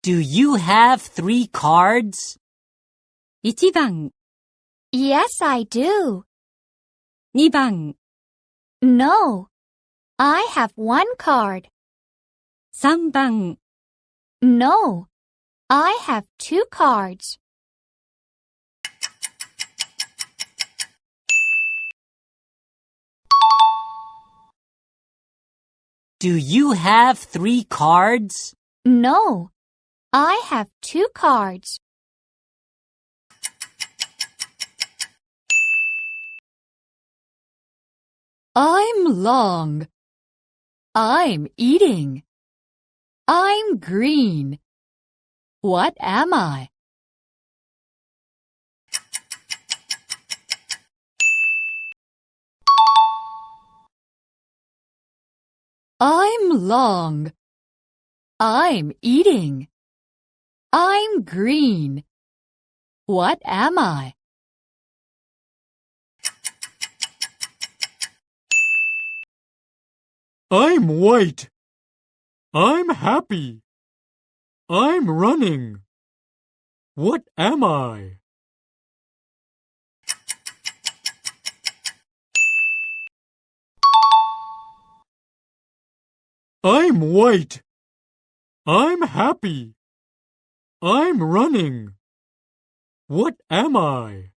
Do you have 3 cards? 1番、 Yes, I do. 2番、 No, I have 1 card. 3番、 No, I have 2 cards. Do you have 3 cards? No, I have 2 cards. I'm long. I'm eating. I'm green. What am I? I'm long. I'm eating. I'm green. What am I? I'm white. I'm happy. I'm running. What am I? I'm white. I'm happy. I'm running. What am I?